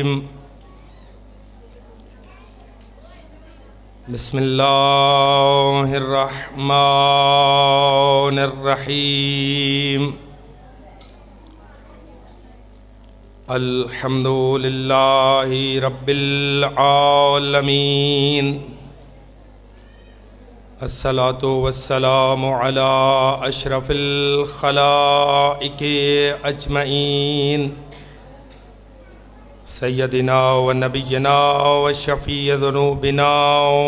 الرجيم بسم الله الرحمن الرحيم الحمد لله رب العالمين الصلاة والسلام على أشرف الخلائق أجمعين سيدنا ونبينا وشفيع ذنوبنا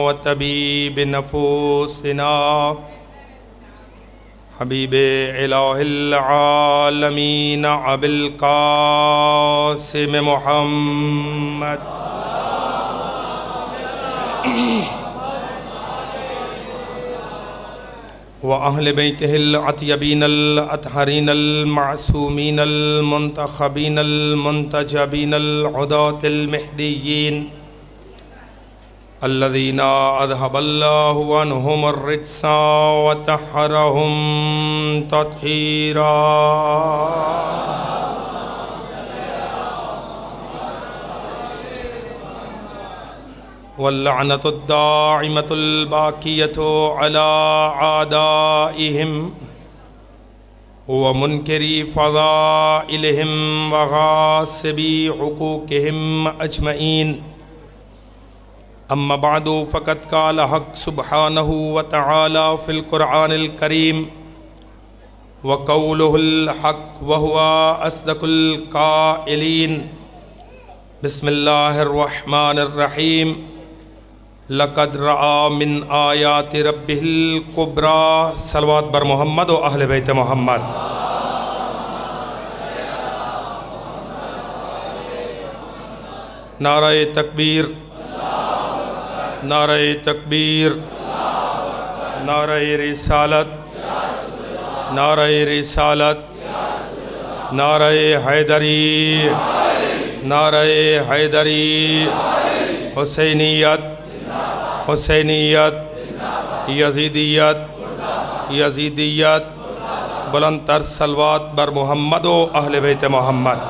وطبيب نفوسنا حبيب إله العالمين أبي القاسم محمد وأهل بيته الأطيبين الأطهرين المعصومين المنتخبين المنتجبين العداة المهديين الذين أذهب الله عنهم الرجس وطهرهم تطهيرا واللعنة الدائمة الباقية على أعدائهم ومنكري فضائلهم وغاصبي حقوقهم أجمعين أما بعد فقد قال حق سبحانه وتعالى في القرآن الكريم وقوله الحق وهو أصدق القائلين بسم الله الرحمن الرحيم لقد رأى من آیات ربه الكبرى صلوات بر محمد و اہل بیت محمد نعرہ تکبیر نعرہ تکبیر نعرہ رسالت نعرہ رسالت نعرہ حیدری نعرہ حیدری حسینیت حسینیت یزیدیت یزیدیت بلند تر صلوات بر محمد و اہل بیت محمد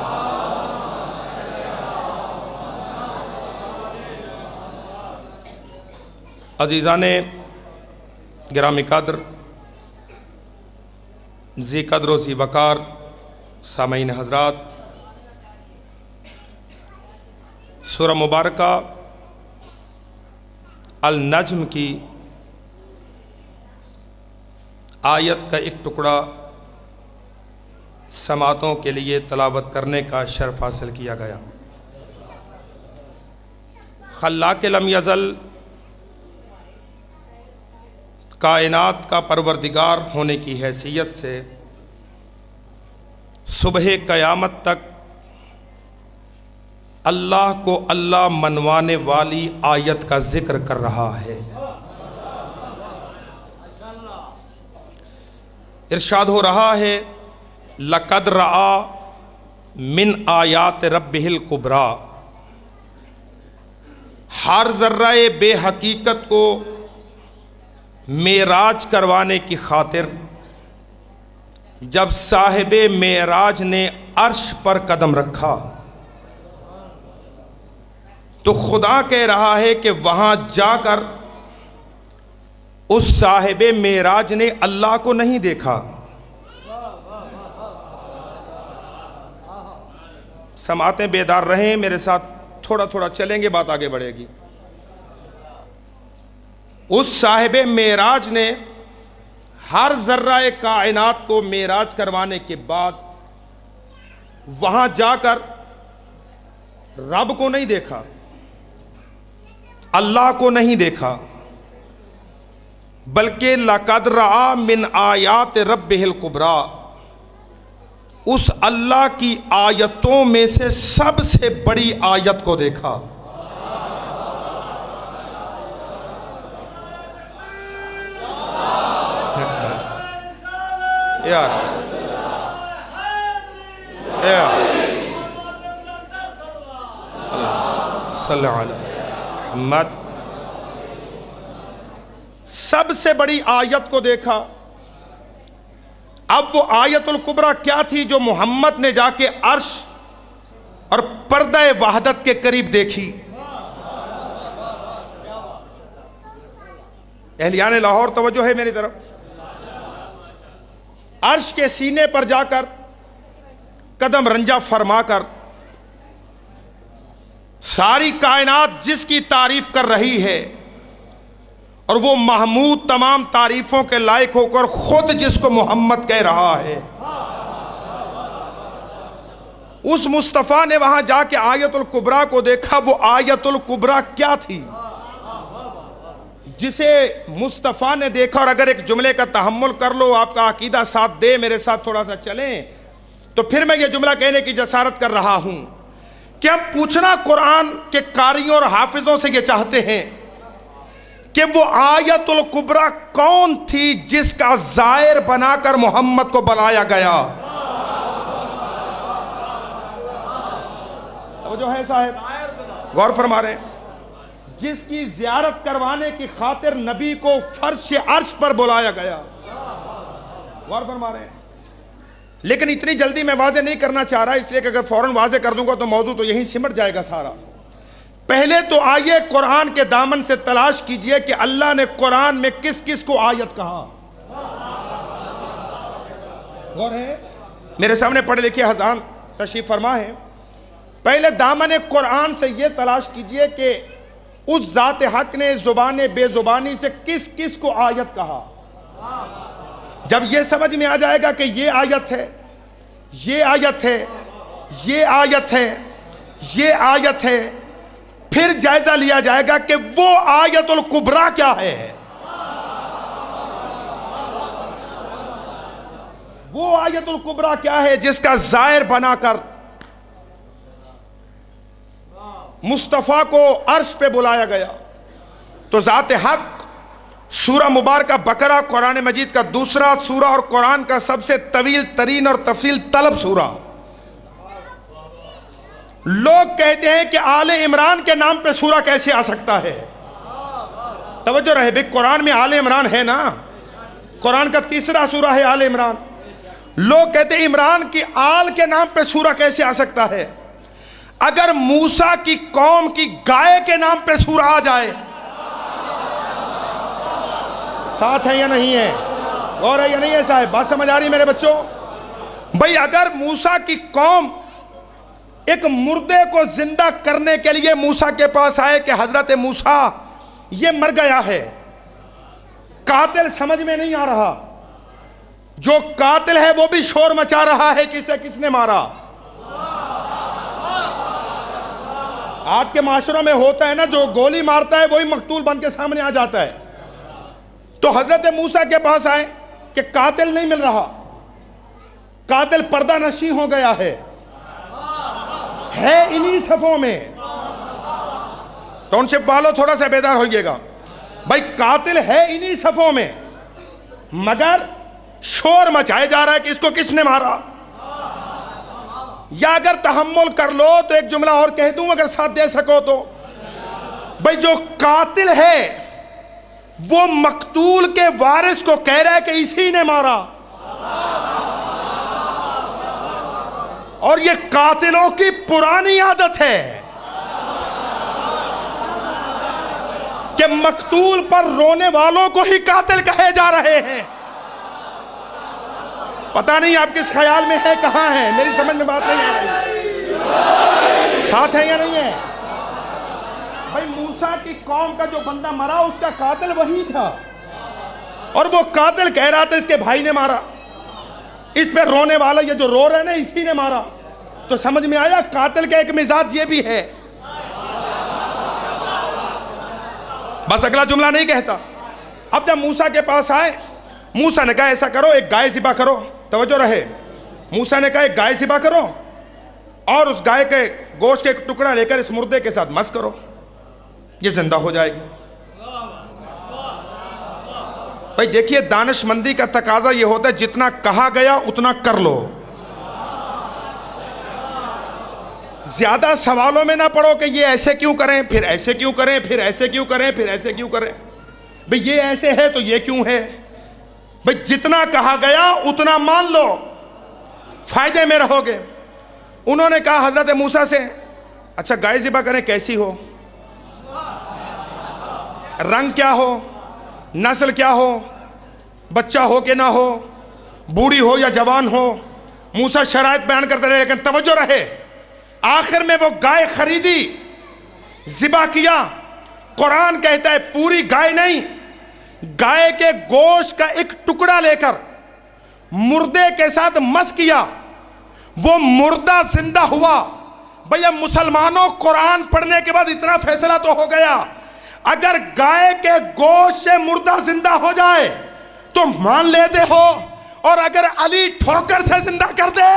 عزیزان گرامی قدر ذی قدر و ذی وقار سامعین حضرات، سورہ مبارکہ النجم کی آیت کا ایک ٹکڑا سماعتوں کے لیے تلاوت کرنے کا شرف حاصل کیا گیا۔ خلاق لم یزل، کائنات کا پروردگار ہونے کی حیثیت سے صبح قیامت تک اللہ کو اللہ منوانے والی آیت کا ذکر کر رہا ہے۔ ارشاد ہو رہا ہے لقد رأى من آیات ربہ الکبریٰ، ہر ذرہ بے حقیقت کو معراج کروانے کی خاطر جب صاحب معراج نے عرش پر قدم رکھا تو خدا کہہ رہا ہے کہ وہاں جا کر اس صاحب معراج نے اللہ کو نہیں دیکھا۔ سماعتیں بیدار رہیں، میرے ساتھ تھوڑا تھوڑا چلیں گے، بات آگے بڑھے گی۔ اس صاحب معراج نے ہر ذرہ کائنات کو معراج کروانے کے بعد وہاں جا کر رب کو نہیں دیکھا، اللہ کو نہیں دیکھا، بلکہ لقد رأى من آیات ربہ الکبریٰ، اس اللہ کی آیتوں میں سے سب سے بڑی آیت کو دیکھا۔ یار صلی اللہ علیہ محمد، سب سے بڑی آیت کو دیکھا۔ اب وہ آیت الکبریٰ کیا تھی جو محمد نے جا کے عرش اور پردہ وحدت کے قریب دیکھی. اہلیان لاہور توجہ ہے میری طرف. عرش کے سینے پر جا کر قدم رنجا فرما کر ساری کائنات جس کی تعریف کر رہی ہے اور وہ محمود تمام تعریفوں کے لائق ہو کر خود جس کو محمد کہہ رہا ہے، اس مصطفیٰ نے وہاں جا کے آیت الکبریٰ کو دیکھا. وہ آیت الکبریٰ کیا تھی جسے مصطفیٰ نے دیکھا؟ اور اگر ایک جملے کا تحمل کر لو، آپ کا عقیدہ ساتھ دے، میرے ساتھ تھوڑا سا چلیں، تو پھر میں یہ جملہ کہنے کی جسارت کر رہا ہوں کہ ہم پوچھنا قرآن کے قاریوں اور حافظوں سے یہ چاہتے ہیں کہ وہ آیت الکبریٰ کون تھی جس کا زائر بنا کر محمد کو بلایا گیا؟ جو ہے صاحب غور فرما رہے ہیں، جس کی زیارت کروانے کی خاطر نبی کو فرش عرش پر بلایا گیا. غور فرما رہے ہیں. لیکن اتنی جلدی میں واضح نہیں کرنا چاہ رہا، اس لیے کہ اگر فوراً واضح کر دوں گا تو موضوع تو یہیں سمٹ جائے گا سارا. پہلے تو آئیے قرآن کے دامن سے تلاش کیجئے کہ اللہ نے قرآن میں کس کس کو آیت کہا. غور ہے، میرے سامنے پڑھے لکھے حضرات تشریف فرما ہے. پہلے دامن قرآن سے یہ تلاش کیجئے کہ اس ذات حق نے زبان بے زبانی سے کس کس کو آیت کہا. جب یہ سمجھ میں آ جائے گا کہ یہ آیت ہے، یہ آیت ہے، یہ آیت ہے، یہ آیت ہے، پھر جائزہ لیا جائے گا کہ وہ آیت الکبریٰ کیا ہے. وہ آیت الکبریٰ کیا ہے جس کا زائر بنا کر مصطفیٰ کو عرش پہ بلایا گیا. تو ذات حق سورہ مبارکہ بقرہ قرآن مجید کا دوسرا سورہ اور قرآن کا سب سے طویل ترین اور تفصیل طلب سورہ. لوگ کہتے ہیں کہ آل عمران کے نام پہ سورہ کیسے آ سکتا ہے؟ توجہ رہے بھئی، قرآن میں آل عمران ہے نا، قرآن کا تیسرا سورہ ہے آل عمران. لوگ کہتے ہیں عمران کی آل کے نام پہ سورہ کیسے آ سکتا ہے؟ اگر موسیٰ کی قوم کی گائے کے نام پہ سورہ آ جائے، ساتھ ہے یا نہیں ہے؟ اور ہے یا نہیں ہے صاحب؟ بات سمجھ آ رہی ہے میرے بچوں؟ بھئی اگر موسیٰ کی قوم ایک مردے کو زندہ کرنے کے لیے موسیٰ کے پاس آئے کہ حضرت موسیٰ یہ مر گیا ہے، قاتل سمجھ میں نہیں آ رہا، جو قاتل ہے وہ بھی شور مچا رہا ہے کہ اسے کس نے مارا. آج کے معاشروں میں ہوتا ہے نا، جو گولی مارتا ہے وہی مقتول بن کے سامنے آ جاتا ہے. تو حضرت موسیٰ کے پاس آئے کہ قاتل نہیں مل رہا، قاتل پردہ نشی ہو گیا ہے انہی صفوں میں. ٹاؤن شپ والوں تھوڑا سا بیدار ہوئیے گا بھائی، قاتل ہے انہی صفوں میں، مگر شور مچائے جا رہا ہے کہ اس کو کس نے مارا. یا اگر تحمل کر لو تو ایک جملہ اور کہہ دوں اگر ساتھ دے سکو تو، بھئی جو قاتل ہے وہ مقتول کے وارث کو کہہ رہا ہے کہ اسی نے مارا. اور یہ قاتلوں کی پرانی عادت ہے کہ مقتول پر رونے والوں کو ہی قاتل کہے جا رہے ہیں. پتہ نہیں آپ کس خیال میں ہے، کہاں ہے، میری سمجھ میں بات نہیں آ رہی. ساتھ ہے یا نہیں ہے؟ بھائی موسیٰ کی قوم کا جو بندہ مرا اس کا قاتل وہی تھا، اور وہ قاتل کہہ رہا تھا اس کے بھائی نے مارا، اس پہ رونے والا یہ جو رو رہے ہیں اسی نے مارا. تو سمجھ میں آیا قاتل کا ایک مزاج یہ بھی ہے. بس اگلا جملہ نہیں کہتا. اب جب موسیٰ کے پاس آئے، موسیٰ نے کہا ایسا کرو ایک گائے ذبح کرو. توجہ رہے، موسیٰ نے کہا ایک گائے ذبح کرو اور اس گائے کے گوشت کے ایک ٹکڑا لے کر اس مردے کے ساتھ مس کرو، یہ زندہ ہو جائے گی. بھائی دیکھیے دانش مندی کا تقاضا یہ ہوتا ہے جتنا کہا گیا اتنا کر لو. زیادہ سوالوں میں نہ پڑو کہ یہ ایسے کیوں کریں، پھر ایسے کیوں کریں، پھر ایسے کیوں کریں، پھر ایسے کیوں کریں. بھئی یہ ایسے ہے تو یہ کیوں ہے. بھئی جتنا کہا گیا اتنا مان لو، فائدے میں رہو گے. انہوں نے کہا حضرت موسیٰ سے اچھا گائے ذبح کریں کیسی ہو, رنگ کیا ہو, نسل کیا ہو, بچہ ہو کہ نہ ہو, بوڑھی ہو یا جوان ہو. موسیٰ شرائط بیان کرتے رہے لیکن توجہ رہے. آخر میں وہ گائے خریدی, ذبح کیا. قرآن کہتا ہے پوری گائے نہیں, گائے کے گوشت کا ایک ٹکڑا لے کر مردے کے ساتھ مس کیا, وہ مردہ زندہ ہوا. بھیا مسلمانوں, قرآن پڑھنے کے بعد اتنا فیصلہ تو ہو گیا, اگر گائے کے گوشت سے مردہ زندہ ہو جائے تو مان لیتے ہو, اور اگر علی ٹھوکر سے زندہ کر دے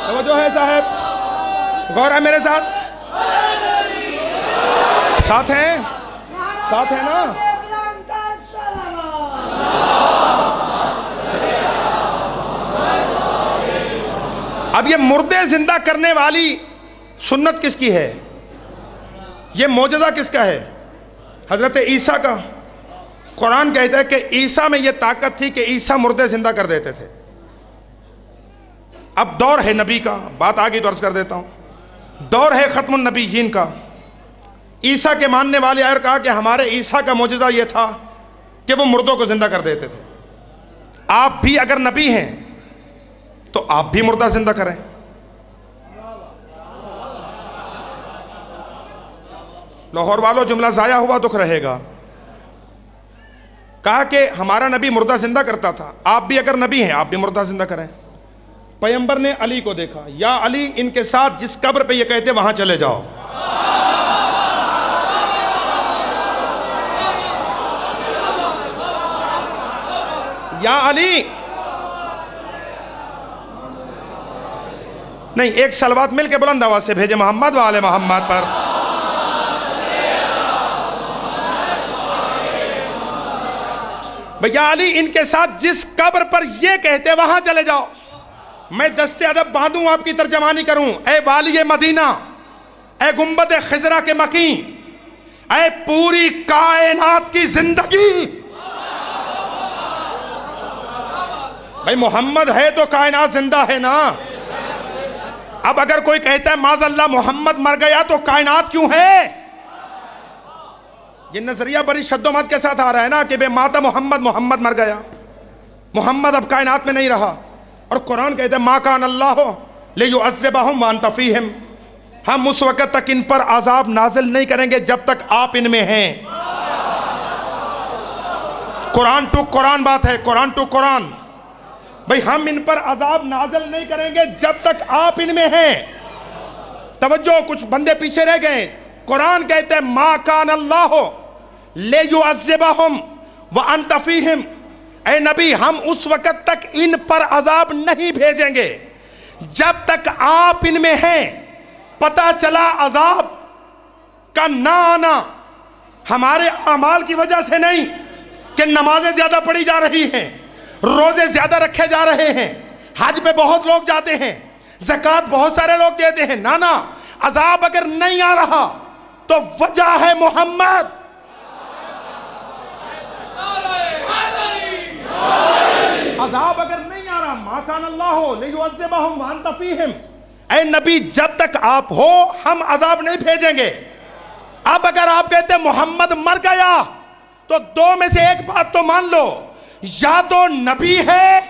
توجہ ہے صاحب, غور ہے میرے ساتھ, ساتھ ہیں, ساتھ ہیں نا. اب یہ مردے زندہ کرنے والی سنت کس کی ہے؟ یہ معجزہ کس کا ہے؟ حضرت عیسیٰ کا. قرآن کہتا ہے کہ عیسیٰ میں یہ طاقت تھی کہ عیسیٰ مردے زندہ کر دیتے تھے. اب دور ہے نبی کا, بات آگے تو عرض کر دیتا ہوں, دور ہے ختم النبیین کا. عیسیٰ کے ماننے والے آئے اور کہا کہ ہمارے عیسیٰ کا معجزہ یہ تھا کہ وہ مردوں کو زندہ کر دیتے تھے. آپ بھی اگر نبی ہیں تو آپ بھی مردہ زندہ کریں. لاہور والوں, جملہ ضائع ہوا دکھ رہے گا. کہا کہ ہمارا نبی مردہ زندہ کرتا تھا, آپ بھی اگر نبی ہیں آپ بھی مردہ زندہ کریں. پیغمبر نے علی کو دیکھا, یا علی ان کے ساتھ جس قبر پہ یہ کہتے وہاں چلے جاؤ. یا علی, نہیں, ایک صلوات مل کے بلند آواز سے بھیجے محمد و آل محمد پر. بھیا علی ان کے ساتھ جس قبر پر یہ کہتے وہاں چلے جاؤ. میں دست ادب باندھوں, آپ کی ترجمانی کروں. اے والی مدینہ, اے گنبد خضرا کے مکین, اے پوری کائنات کی زندگی. بھائی محمد ہے تو کائنات زندہ ہے نا. اب اگر کوئی کہتا ہے معاذ اللہ محمد مر گیا تو کائنات کیوں ہے؟ یہ نظریہ بڑی شد و مت کے ساتھ آ رہا ہے نا کہ بے ماتا محمد, محمد مر گیا, محمد اب کائنات میں نہیں رہا. اور قرآن کہتا ہے ما کان اللہ لیعذبہم وانت فیہم, ہم اس وقت تک ان پر عذاب نازل نہیں کریں گے جب تک آپ ان میں ہیں. قرآن ٹو قرآن بات ہے, قرآن ٹو قرآن. بھئی ہم ان پر عذاب نازل نہیں کریں گے جب تک آپ ان میں ہیں. توجہ, کچھ بندے پیچھے رہ گئے. قرآن کہتے ہیں ما کان اللہ لیعذبہم وانت فیہم, اے نبی ہم اس وقت تک ان پر عذاب نہیں بھیجیں گے جب تک آپ ان میں ہیں. پتہ چلا عذاب کا نہ آنا ہمارے اعمال کی وجہ سے نہیں کہ نمازیں زیادہ پڑھی جا رہی ہیں, روزے زیادہ رکھے جا رہے ہیں, حج پہ بہت لوگ جاتے ہیں, زکوٰۃ بہت سارے لوگ دیتے ہیں. نا عذاب اگر نہیں آ رہا تو وجہ ہے محمد. عذاب اگر نہیں آ رہا, ما کان اللہ لیعذبہم وانت فیہم, اے نبی جب تک آپ ہو ہم عذاب نہیں بھیجیں گے. اب اگر آپ کہتے ہیں محمد مر گیا تو دو میں سے ایک بات تو مان لو, یا تو نبی ہے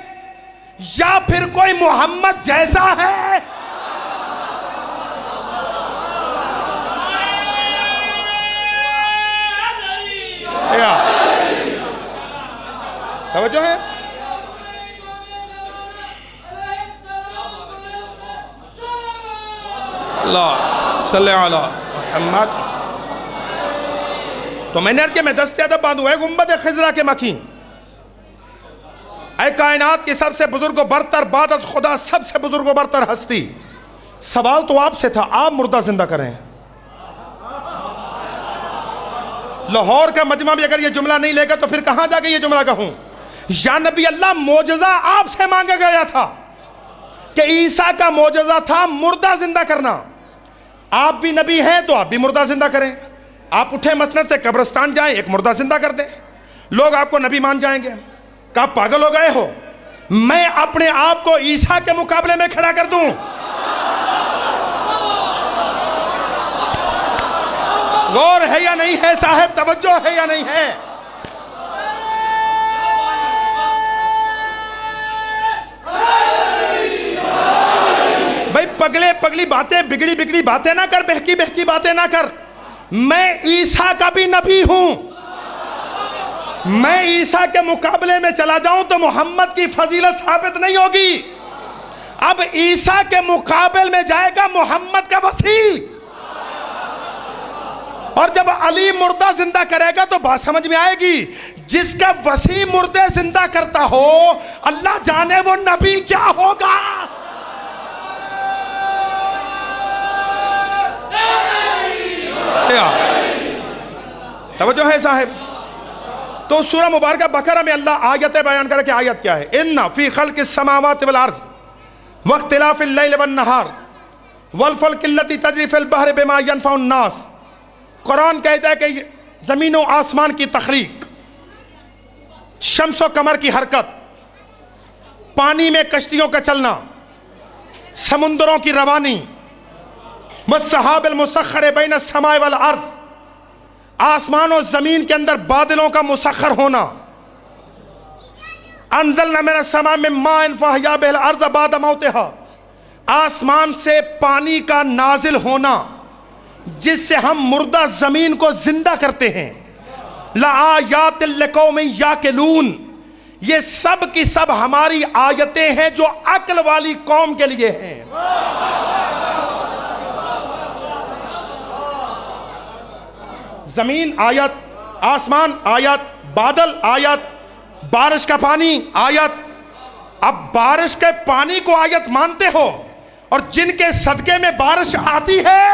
یا پھر کوئی محمد جیسا ہے. توجہ ہے. اللہ صلی علی محمد. تو میں نے عرض کہ میں دست ادب باندھوں, اے گنبد خضرا کے مکین, اے کائنات کی سب سے بزرگ و برتر بعد از خدا سب سے بزرگ و برتر ہستی, سوال تو آپ سے تھا, آپ مردہ زندہ کریں. لاہور کا مجمع بھی اگر یہ جملہ نہیں لے گا تو پھر کہاں جا کے یہ جملہ کہوں؟ یا نبی اللہ معجزہ آپ سے مانگا گیا تھا کہ عیسیٰ کا معجزہ تھا مردہ زندہ کرنا. آپ بھی نبی ہیں تو آپ بھی مردہ زندہ کریں. آپ اٹھیں مسند سے قبرستان جائیں ایک مردہ زندہ کر دیں, لوگ آپ کو نبی مان جائیں گے. کہ آپ پاگل ہو گئے ہو؟ میں اپنے آپ کو عیسیٰ کے مقابلے میں کھڑا کر دوں؟ غور ہے یا نہیں ہے صاحب؟ توجہ ہے یا نہیں ہے؟ بھائی پگلی باتیں, بگڑی باتیں نہ کر, بہکی باتیں نہ کر. میں عیسیٰ کا بھی نبی ہوں. میں عیسیٰ کے مقابلے میں چلا جاؤں تو محمد کی فضیلت ثابت نہیں ہوگی. اب عیسیٰ کے مقابل میں جائے گا محمد کا وسیع. اور جب علی مردہ زندہ کرے گا تو بات سمجھ میں آئے گی. جس کا وسیع مردے زندہ کرتا ہو, اللہ جانے وہ نبی کیا ہوگا. توجہ ہے صاحب؟ تو سورہ مبارکہ بقرہ میں اللہ آیتیں بیان کرے کہ آیت کیا ہے. ان فی خلق السماوات والارض واختلاف اللیل والنہار والفلک التی تجری فی البحر بما ینفع الناس. قرآن کہتا ہے کہ زمین و آسمان کی تخلیق, شمس و قمر کی حرکت, پانی میں کشتیوں کا چلنا, سمندروں کی روانی, والسحاب المسخر بین السماء والارض, آسمان و زمین کے اندر بادلوں کا مسخر ہونا, انزلنا من السماء من ماء فاحیا بہ الارض بعد موتها, آسمان سے پانی کا نازل ہونا جس سے ہم مردہ زمین کو زندہ کرتے ہیں. لآیات لقوم یعقلون, یہ سب کی سب ہماری آیتیں ہیں جو عقل والی قوم کے لیے ہیں. زمین آیت, آسمان آیت, بادل آیت, بارش کا پانی آیت. اب بارش کے پانی کو آیت مانتے ہو اور جن کے صدقے میں بارش آتی ہے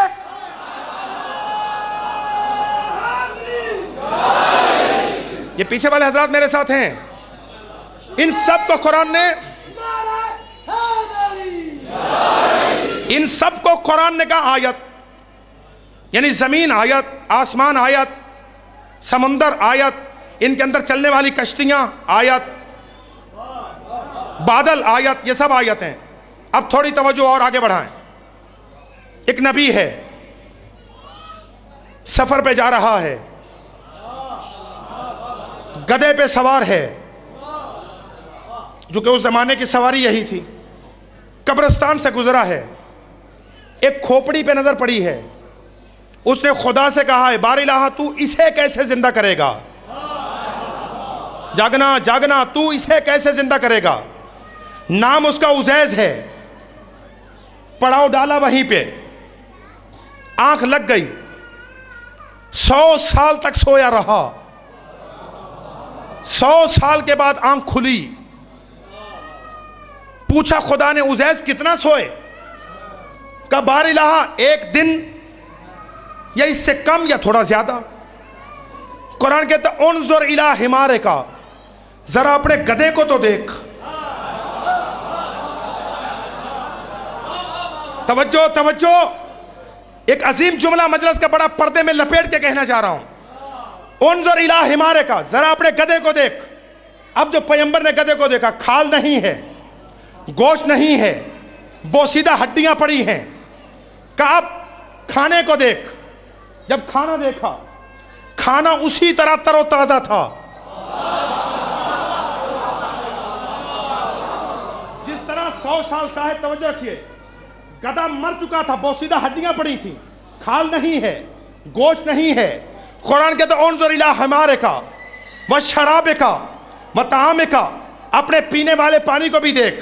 یہ پیچھے والے حضرات میرے ساتھ ہیں, ان سب کو قرآن نے کہا آیت. یعنی زمین آیت, آسمان آیت, سمندر آیت, ان کے اندر چلنے والی کشتیاں آیت, بادل آیت, یہ سب آیت ہیں. اب تھوڑی توجہ اور آگے بڑھائیں. ایک نبی ہے, سفر پہ جا رہا ہے, گدھے پہ سوار ہے, جو کہ اس زمانے کی سواری یہی تھی. قبرستان سے گزرا ہے, ایک کھوپڑی پہ نظر پڑی ہے. اس نے خدا سے کہا ہے بار الہ تو اسے کیسے زندہ کرے گا, جاگنا تو اسے کیسے زندہ کرے گا. نام اس کا عزیز ہے. پڑاؤ ڈالا وہیں پہ, آنکھ لگ گئی, 100 سال تک سویا رہا. 100 سال کے بعد آنکھ کھلی. پوچھا خدا نے عزیز کتنا سوئے؟ کہا بار الہ 1 دن یا اس سے کم یا تھوڑا زیادہ. قرآن کہتا ہے انظر الی حمارک, ذرا اپنے گدھے کو تو دیکھ. توجہ, ایک عظیم جملہ مجلس کا بڑا پردے میں لپیٹ کے کہنا چاہ رہا ہوں. انظر الی حمارک, ذرا اپنے گدھے کو دیکھ. اب جو پیغمبر نے گدھے کو دیکھا, کھال نہیں ہے, گوشت نہیں ہے, بوسیدہ ہڈیاں پڑی ہیں. کہا اب کھانے کو دیکھ. جب کھانا دیکھا, کھانا اسی طرح تر و تازہ تھا جس طرح 100 سال صاحب توجہ رکھیے, گدھا مر چکا تھا, بوسیدہ ہڈیاں پڑی تھیں, کھال نہیں ہے, گوشت نہیں ہے. قرآن کہتا ہے انظر الی حمارک وشرابک وطعامک, اپنے پینے والے پانی کو بھی دیکھ,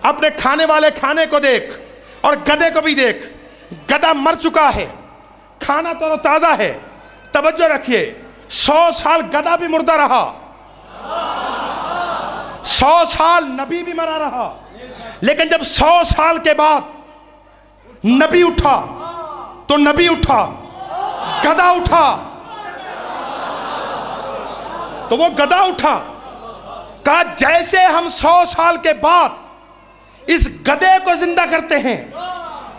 اپنے کھانے والے کھانے کو دیکھ, اور گدھے کو بھی دیکھ. گدھا مر چکا ہے, کھانا تو تازہ ہے. توجہ رکھیے, 100 سال گدھا بھی مردہ رہا, 100 سال نبی بھی مرا رہا. لیکن جب 100 سال کے بعد نبی اٹھا تو نبی اٹھا, گدھا اٹھا تو وہ گدھا اٹھا. کہا جیسے ہم 100 سال کے بعد اس گدے کو زندہ کرتے ہیں.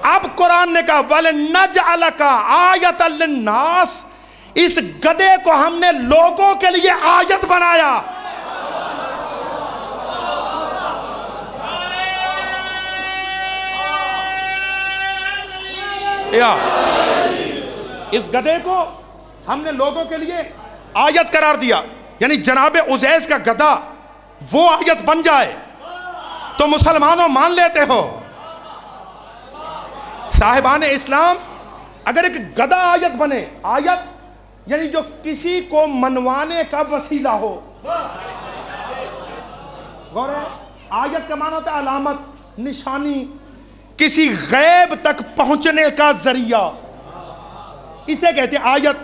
اب قرآن نے کہا وَلَنَجْعَلَكَ آیَةً لِلنَّاسِ، اس گدے کو ہم نے لوگوں کے لیے آیت بنایا. اس گدے کو ہم نے لوگوں کے لیے آیت قرار دیا. یعنی جناب عزیز کا گدھا وہ آیت بن جائے تو مسلمانوں مان لیتے ہو. صاحبان اسلام، اگر ایک گدھا آیت بنے، آیت یعنی جو کسی کو منوانے کا وسیلہ ہو. غور ہے، آیت کا معنی ہوتا ہے علامت، نشانی، کسی غیب تک پہنچنے کا ذریعہ، اسے کہتے ہیں آیت.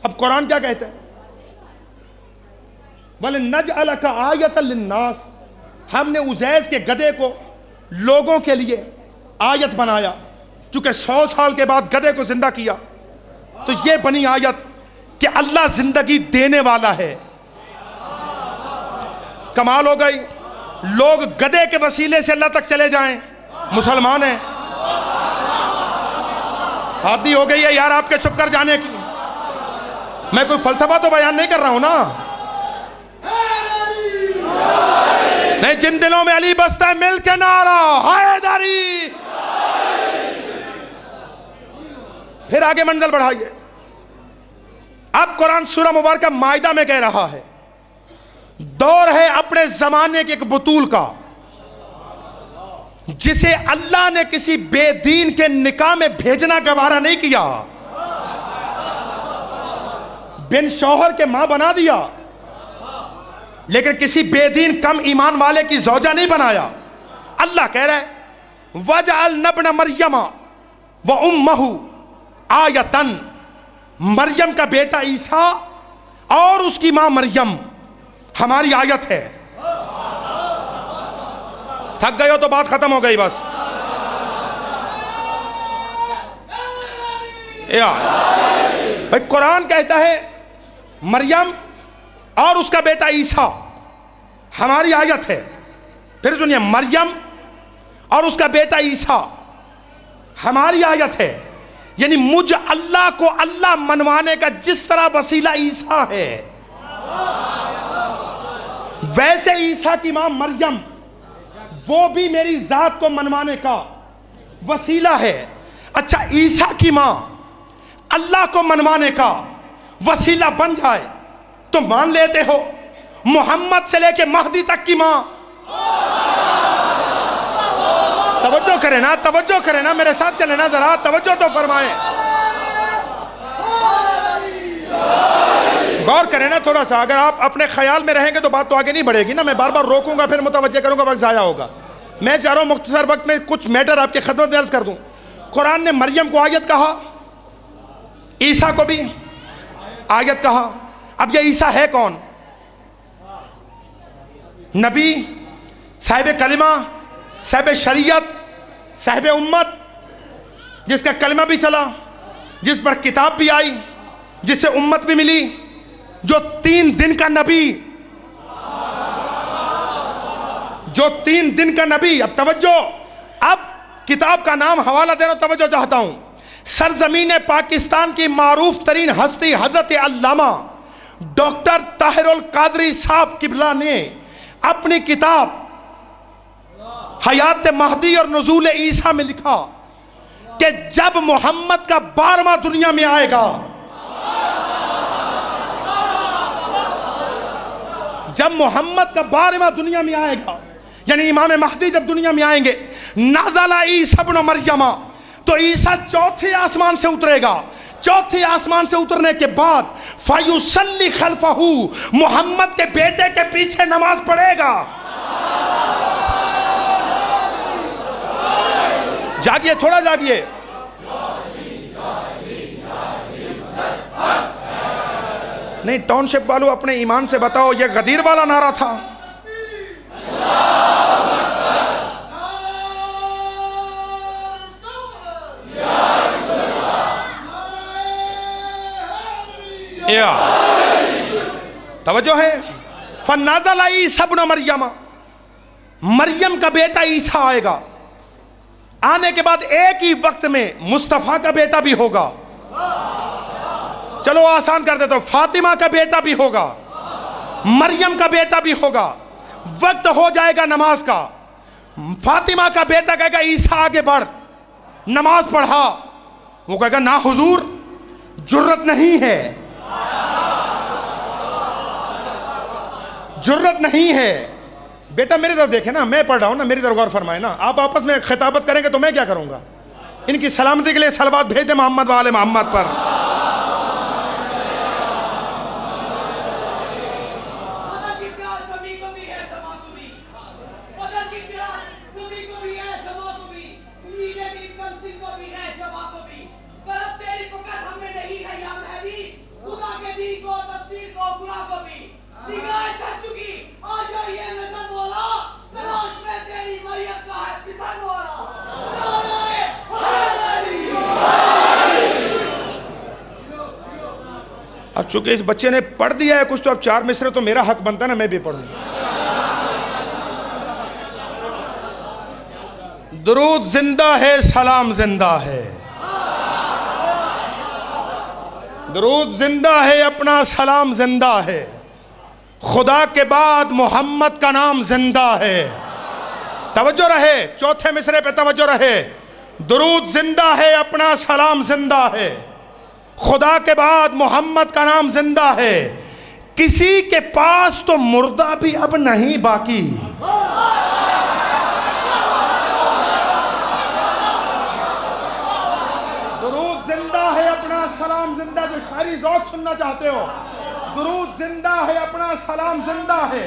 اب قرآن کیا کہتے ہیں؟ وَلَنَجْعَلَكَ آیَةً لِلنَّاسِ، ہم نے عزیز کے گدھے کو لوگوں کے لیے آیت بنایا. چونکہ 100 سال کے بعد گدھے کو زندہ کیا تو یہ بنی آیت کہ اللہ زندگی دینے والا ہے. کمال ہو گئی. لوگ گدھے کے وسیلے سے اللہ تک چلے جائیں، مسلمان ہیں. حادی ہو گئی ہے یار آپ کے چھپ کر جانے کی. میں کوئی فلسفہ تو بیان نہیں کر رہا ہوں نا. نہیں، جن دلوں میں علی بستا ہے مل کے نعرہ حیدری. پھر آگے منزل بڑھائیے. اب قرآن سورہ مبارکہ مائدہ میں کہہ رہا ہے دور ہے اپنے زمانے کے ایک بطول کا جسے اللہ نے کسی بے دین کے نکاح میں بھیجنا گوارا نہیں کیا، بن شوہر کے ماں بنا دیا، لیکن کسی بے دین کم ایمان والے کی زوجہ نہیں بنایا. اللہ کہہ رہا ہے وَجَعَلْنَا ابْنَ مَرْيَمَ وَأُمَّهُ آیتن، مریم کا بیٹا عیسیٰ اور اس کی ماں مریم ہماری آیت ہے. تھک گئے ہو تو بات ختم ہو گئی بس. بھائی قرآن کہتا ہے مریم اور اس کا بیٹا عیسیٰ ہماری آیت ہے. پھر سنیے، مریم اور اس کا بیٹا عیسیٰ ہماری آیت ہے. یعنی مجھ اللہ کو اللہ منوانے کا جس طرح وسیلہ عیسیٰ ہے، ویسے عیسیٰ کی ماں مریم وہ بھی میری ذات کو منوانے کا وسیلہ ہے. اچھا، عیسیٰ کی ماں اللہ کو منوانے کا وسیلہ بن جائے تو مان لیتے ہو. محمد سے لے کے مہدی تک کی ماں. توجہ کریں نا، توجہ کریں نا، میرے ساتھ چلیں نا ذرا، توجہ تو فرمائیں. غور کریں نا تھوڑا سا. اگر آپ اپنے خیال میں رہیں گے تو بات تو آگے نہیں بڑھے گی نا. میں بار بار روکوں گا، پھر متوجہ کروں گا، وقت ضائع ہوگا. میں چاہ رہا ہوں مختصر وقت میں کچھ میٹر آپ کی خدمت میں عرض کر دوں. قرآن نے مریم کو آیت کہا، عیسیٰ کو بھی آیت کہا. اب یہ عیسیٰ ہے کون؟ نبی، صاحب کلمہ، صاحب شریعت، صاحب امت، جس کا کلمہ بھی چلا، جس پر کتاب بھی آئی، جس سے امت بھی ملی، جو 3 دن کا نبی، جو 3 دن کا نبی. اب توجہ، اب کتاب کا نام حوالہ دے رہا ہوں، توجہ چاہتا ہوں. سرزمین پاکستان کی معروف ترین ہستی حضرت علامہ ڈاکٹر طاہر القادری صاحب قبلہ نے اپنی کتاب حیات مہدی اور نزول عیسیٰ میں لکھا کہ جب محمد کا 12واں دنیا میں آئے گا، جب محمد کا 12واں دنیا میں آئے گا، یعنی امام مہدی جب دنیا میں آئیں گے، نزل عیسیٰ ابن مریم، تو عیسیٰ 4تھے آسمان سے اترے گا. 4تھے آسمان سے اترنے کے بعد فَيُصَلِّ خَلْفَهُ، محمد کے بیٹے کے پیچھے نماز پڑھے گا. جاگیے، تھوڑا جاگیے. نہیں، ٹاؤن شپ والوں اپنے ایمان سے بتاؤ یہ غدیر والا نعرہ تھا؟ توجہ ہے. فَنَزَلَ عِيسَىٰ ابْنُ مَرْيَمَ، مریم کا بیٹا عیسیٰ آئے گا، آنے کے بعد ایک ہی وقت میں مصطفیٰ کا بیٹا بھی ہوگا، چلو آسان کر دیتا ہوں، فاطمہ کا بیٹا بھی ہوگا، مریم کا بیٹا بھی ہوگا، وقت ہو جائے گا نماز کا، فاطمہ کا بیٹا کہے گا عیسیٰ آگے بڑھ نماز پڑھا، وہ کہے گا نا حضور جرت نہیں ہے، جرت نہیں ہے، بیٹا میری طرف دیکھیں نا، میں پڑھ رہا ہوں نا، میری طرف غور فرمائے نا، آپ آپس میں خطابت کریں گے تو میں کیا کروں گا؟ ان کی سلامتی کے لیے صلوات بھیج دیں محمد وآل محمد پر۔ اب چونکہ اس بچے نے پڑھ دیا ہے کچھ تو اب 4 مصرے تو میرا حق بنتا ہے نا میں بھی پڑھوں۔ درود زندہ ہے سلام زندہ ہے، درود زندہ ہے اپنا سلام زندہ ہے، خدا کے بعد محمد کا نام زندہ ہے۔ توجہ رہے، چوتھے مصرے پہ توجہ رہے، درود زندہ ہے اپنا سلام زندہ ہے، خدا کے بعد محمد کا نام زندہ ہے، کسی کے پاس تو مردہ بھی اب نہیں باقی۔ درود زندہ ہے اپنا سلام زندہ، جو شاعری ذوق سننا چاہتے ہو، درود زندہ ہے اپنا سلام زندہ ہے،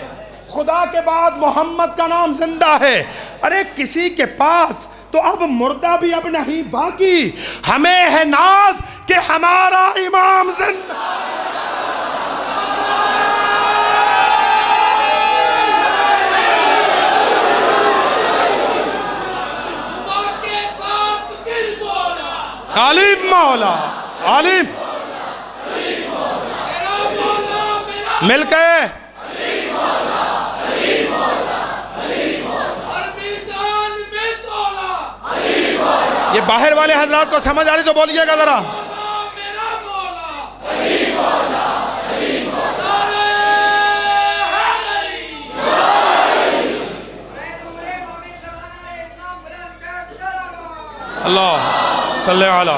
خدا کے بعد محمد کا نام زندہ ہے۔ ارے کسی کے پاس تو اب مردہ بھی اب نہیں باقی، ہمیں ہے ناز کہ ہمارا امام زندہ۔ عالم مولا، عالم مل کے یہ باہر والے حضرات کو سمجھ آ رہی تو بولیے گا ذرا۔ اللہ صلی علی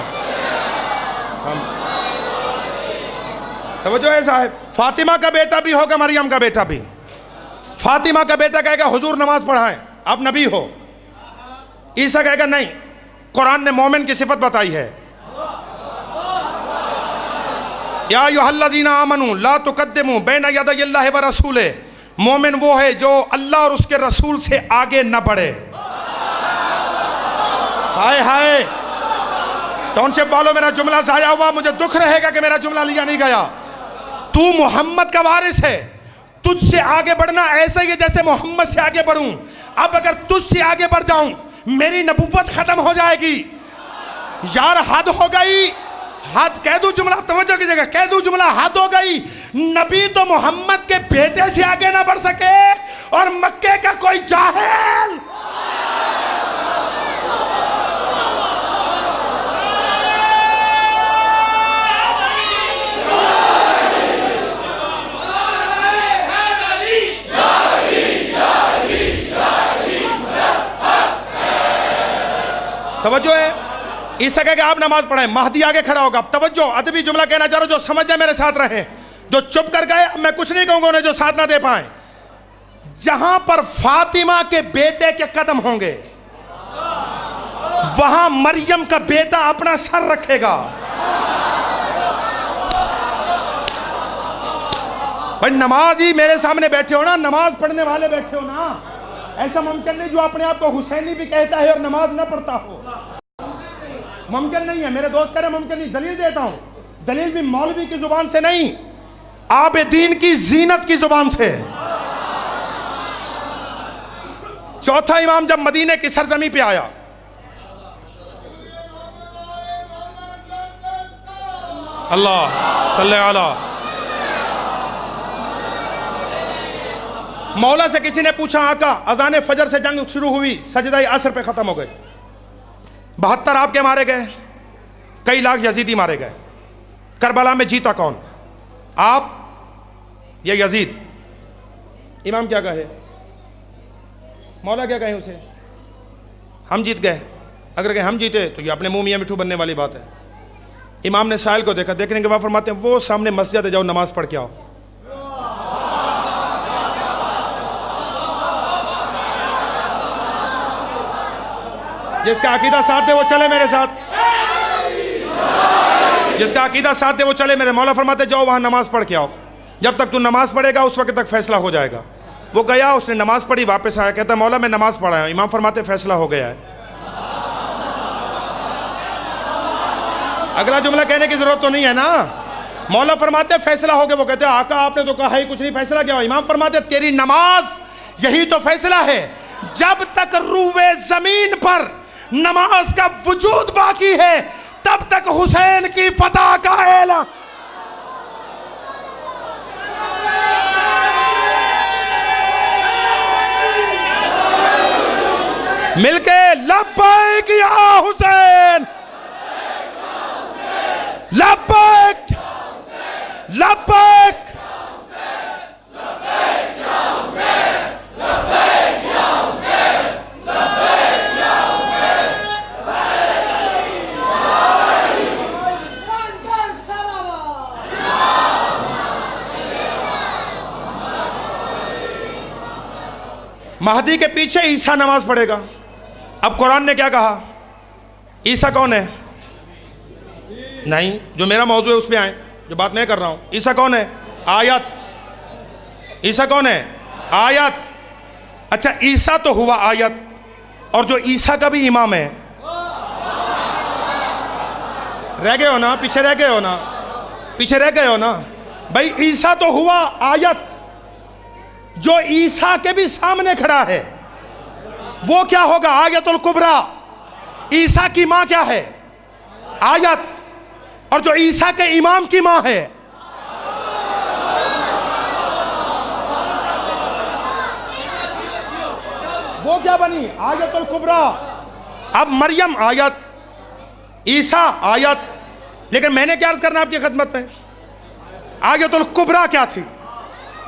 توجہ ہے صاحب، فاطمہ کا بیٹا بھی ہوگا مریم کا بیٹا بھی۔ فاطمہ کا بیٹا کہے گا حضور نماز پڑھائیں، آپ نبی ہو۔ عیسیٰ کہے گا نہیں، قرآن نے مومن کی صفت بتائی ہے، یا ایھا الذین آمنوا لا تقدموا بین یدی اللہ ورسولہ، مومن وہ ہے جو اللہ اور اس کے رسول سے آگے نہ بڑھے۔ ہائے ہائے ٹاؤنشپ والوں، میرا جملہ ضائع ہوا، مجھے دکھ رہے گا کہ میرا جملہ لیا نہیں گیا۔ تو محمد کا وارث ہے، تجھ سے آگے بڑھنا ایسا ہی ہے جیسے محمد سے آگے بڑھوں۔ اب اگر تجھ سے آگے بڑھ جاؤں میری نبوت ختم ہو جائے گی۔ یار حد ہو گئی، حد کہہ دوں جملہ، توجہ کیجئے گا، کہہ دوں جملہ، حد ہو گئی۔ نبی تو محمد کے بیٹے سے آگے نہ بڑھ سکے اور مکے کا کوئی جاہل۔ توجہ ہے، عیسیٰ کہے کہ آپ نماز پڑھیں، مہدی آگے کھڑا ہوگا۔ اب توجہ، ادبی جملہ کہنا چاہ رہا ہوں، جو سمجھ جائے میرے ساتھ رہیں، جو چپ کر گئے اب میں کچھ نہیں کہوں گا انہیں جو ساتھ نہ دے پائیں۔ جہاں پر فاطمہ کے بیٹے کے قدم ہوں گے وہاں مریم کا بیٹا اپنا سر رکھے گا۔ بھائی نمازی میرے سامنے بیٹھے ہو نا، نماز پڑھنے والے بیٹھے ہو نا، ایسا ممکن نہیں جو اپنے آپ کو حسینی بھی کہتا ہے اور نماز نہ پڑھتا ہو، ممکن نہیں ہے۔ میرے دوست کہہ رہے ممکن نہیں، دلیل دیتا ہوں، دلیل بھی مولوی کی زبان سے نہیں، عابدین کی زینت کی زبان سے۔ چوتھا امام جب مدینے کی سرزمین پہ آیا، اللہ صلی علی، مولا سے کسی نے پوچھا آقا اذان فجر سے جنگ شروع ہوئی سجدہ عصر پہ ختم ہو گئے، 72 آپ کے مارے گئے، کئی لاکھ یزیدی مارے گئے، کربلا میں جیتا کون؟ آپ یا یزید؟ امام کیا کہے، مولا کیا کہے اسے؟ ہم جیت گئے۔ اگر کہ ہم جیتے تو یہ اپنے منہ میاں مٹھو بننے والی بات ہے۔ امام نے سائل کو دیکھا، دیکھنے کے بعد فرماتے ہیں وہ سامنے مسجد ہے، جاؤ نماز پڑھ کے آؤ۔ جس کا عقیدہ ساتھ دے وہ چلے میرے ساتھ، جس کا عقیدہ ساتھ دے وہ چلے میرے۔ مولا فرماتے جاؤ وہاں نماز پڑھ کے آؤ، جب تک تو نماز پڑھے گا اس وقت تک فیصلہ ہو جائے گا۔ وہ گیا، اس نے نماز پڑھی، واپس آیا، کہتا مولا میں نماز پڑھا ہوں۔ امام فرماتے فیصلہ ہو گیا ہے۔ اگلا جملہ کہنے کی ضرورت تو نہیں ہے نا، مولا فرماتے فیصلہ ہو گیا۔ وہ کہتے آقا آپ نے تو کہا ہی کچھ نہیں، فیصلہ کیا ہو؟ امام فرماتے تیری نماز یہی تو فیصلہ ہے، جب تک روئے زمین پر نماز کا وجود باقی ہے تب تک حسین کی فتح کا اعلان۔ مل کے لبیک یا حسین، لبیک لبیک مہدی کے پیچھے عیسیٰ نماز پڑھے گا۔ اب قرآن نے کیا کہا؟ عیسیٰ کون ہے؟ نہیں، جو میرا موضوع ہے اس پہ آئیں، جو بات میں کر رہا ہوں۔ عیسیٰ کون ہے؟ آیت۔ عیسیٰ کون ہے؟ آیت۔ اچھا عیسیٰ تو ہوا آیت، اور جو عیسیٰ کا بھی امام ہے، رہ گئے ہو نا؟ پیچھے رہ گئے ہو نا؟ پیچھے رہ گئے ہو نا؟ بھائی عیسیٰ تو ہوا آیت، جو عیسیٰ کے بھی سامنے کھڑا ہے وہ کیا ہوگا؟ آیت الکبریٰ۔ عیسیٰ کی ماں کیا ہے؟ آیت۔ اور جو عیسیٰ کے امام کی ماں ہے وہ کیا بنی؟ آیت الکبریٰ۔ اب مریم آیت، عیسیٰ آیت، لیکن میں نے کیا عرض کرنا آپ کی خدمت میں؟ آیت الکبریٰ کیا تھی؟